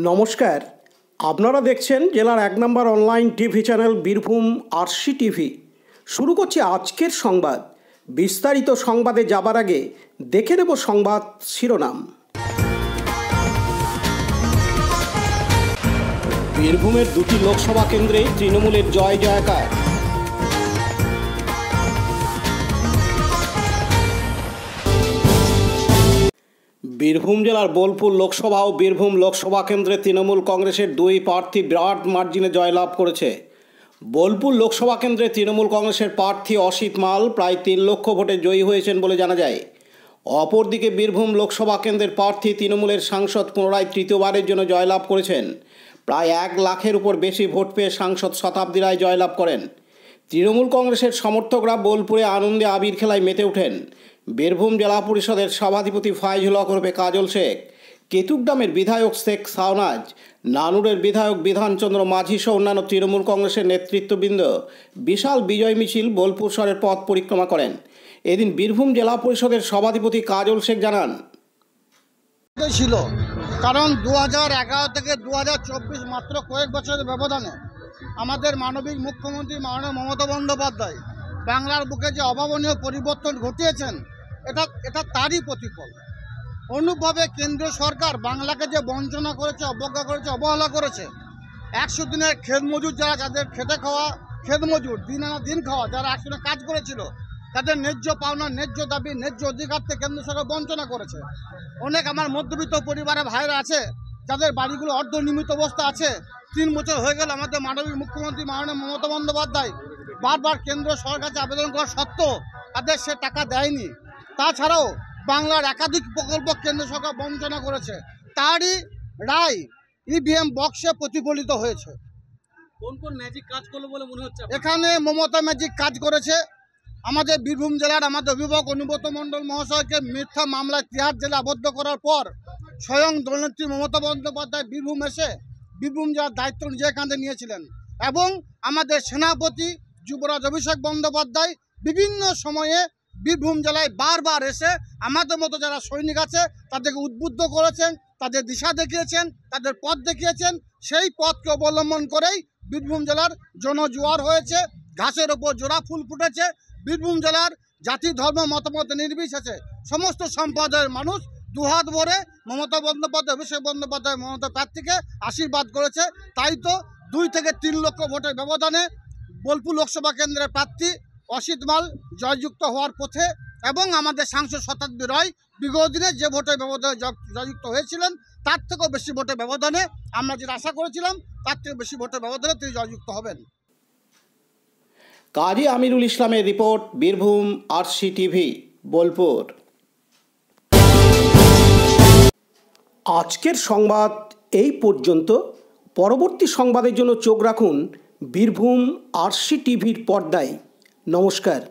নমস্কার, আপনারা দেখছেন জেলার ১ নম্বর online TV channel Birbhum RC TV. শুরু করছি আজকের সংবাদ। বিস্তারিত সংবাদে যাবার আগে দেখে নেব সংবাদ শিরোনাম। বীরভূমের দুটি লোকসভা কেন্দ্রে তৃণমূলের জয় জয়কার। বীরভূম জেলার বোলপুর লোকসভা ও বীরভূম লোকসভা কেন্দ্রে তৃণমূল কংগ্রেসের দুই প্রার্থী বিরাট মার্জিনে জয়লাভ করেছে। বোলপুর লোকসভা কেন্দ্রে তৃণমূল কংগ্রেসের প্রার্থী অসিত মাল প্রায় ৩ লক্ষ ভোটে জয়ী হয়েছেন বলে জানা যায়। অপরদিকে বীরভূম লোকসভা কেন্দ্রের প্রার্থী তৃণমূলের সাংসদ পুনরায় তৃতীয়বারের জন্য জয়লাভ করেছেন। প্রায় ১ লাখের উপর বেশি ভোট পেয়ে সাংসদ শতাব্দী রায় জয়লাভ করেন। তৃণমূল কংগ্রেসের সমর্থকরা বোলপুরে আনন্দে আবির খেলায় মেতে ওঠেন। বীরভূম জেলা পরিষদের সভাধিপতি ফাইজুল হক ওরফে কাজল শেখ, কেতুকডামের বিধায়ক শেখ শাহনাজ, নানুরের বিধায়ক বিধানচন্দ্র মাঝি সহ অন্যান্য তৃণমূল কংগ্রেসের নেতৃত্ববৃন্দ বিশাল বিজয় মিছিল বোলপুর শহরের পথ পরিক্রমা করেন। এদিন বীরভূম জেলা পরিষদের সভাধিপতি কাজল শেখ জানান, ছিল কারণ 2011 থেকে 2024 মাত্র কয়েক বছরের ব্যবধানে আমাদের মানবিক মুখ্যমন্ত্রী মাননীয় মমতা বন্দ্যোপাধ্যায় বাংলার বুকে যে অভাবনীয় পরিবর্তন ঘটিয়েছেন এটা তারই প্রতিফল। অনুরূপভাবে কেন্দ্রীয় সরকার বাংলাকে যে বঞ্চনা করেছে, অবজ্ঞা করেছে, অবহেলা করেছে, 100 দিনের ক্ষেত মজুর যারা যাদের খেটে খাওয়া ক্ষেত মজুর, দিন আনা দিন খাওয়া, যারা 100 দিনে কাজ করেছিল, তাদের ন্যায্য পাওনা, ন্যায্য দাবি, ন্যায্য অধিকার থেকে কেন্দ্র সরকার বঞ্চনা করেছে। অনেক আমার মধ্যবিত্ত পরিবারের ভাইরা আছে যাদের বাড়িগুলো অর্ধনির্মিত অবস্থা আছে। 3 বছর হয়ে গেল আমাদের মাননীয় মুখ্যমন্ত্রী মাননীয় মমতা বন্দ্যোপাধ্যায় বারবার কেন্দ্র সরকার কাছে আবেদন করা সত্ত্বেও তাদের সে টাকা দেয়নি। তাছাড়াও বাংলার একাধিক প্রকল্প কেন্দ্র সরকার বঞ্চনা করেছে, তারই রায় ইভিএম বক্সে প্রতিফলিত হয়েছে। কোন কোন ম্যাজিক কাজ করলো বলে মনে হচ্ছে? এখানে মমতা ম্যাজিক কাজ করেছে। আমাদের বীরভূম জেলার আমাদের অভিভাবক অনুব্রত মণ্ডল মহাশয়কে মিথ্যা মামলায় ৩হার জেলে আবদ্ধ করার পর স্বয়ং দলনেত্রী মমতা বন্দ্যোপাধ্যায় বীরভূম এসে বীরভূম জেলার দায়িত্ব নিজের কাঁধে নিয়েছিলেন এবং আমাদের সেনাপতি যুবরাজ অভিষেক বন্দ্যোপাধ্যায় বিভিন্ন সময়ে বীরভূম জেলায় বারবার এসে আমাদের মতো যারা সৈনিক আছে তাদেরকে উদ্বুদ্ধ করেছেন, তাদের দিশা দেখিয়েছেন, তাদের পথ দেখিয়েছেন। সেই পথকে অবলম্বন করেই বীরভূম জেলার জনজোয়ার হয়েছে, ঘাসের ওপর জোড়া ফুল ফুটেছে। বীরভূম জেলার জাতি ধর্ম মতামত নির্বিশেষে সমস্ত সম্প্রদায়ের মানুষ দুহাত ভরে মমতা বন্দ্যোপাধ্যায় অভিষেক বন্দ্যোপাধ্যায় মমতা প্রার্থীকে আশীর্বাদ করেছে। তাই তো 2 থেকে 3 লক্ষ ভোটের ব্যবধানে বোলপুর লোকসভা কেন্দ্রের প্রার্থী অসিত মাল জয়যুক্ত হওয়ার পথে এবং আমাদের সাংসদ শতাব্দী রায় বিগত দিনে যে ভোটের ব্যবধানে জয়যুক্ত হয়েছিলেন তার থেকেও বেশি ভোটের ব্যবধানে, আমরা যেটা আশা করেছিলাম তার থেকে বেশি ভোটের ব্যবধানে তিনি জয়যুক্ত হবেন। কাজী আমিরুল ইসলামের report, Birbhum RC TV, Bolpur. আজকের সংবাদ এই পর্যন্ত। পরবর্তী সংবাদের জন্য চোখ রাখুন বীরভূম আরসি টিভির পর্দায়। নমস্কার।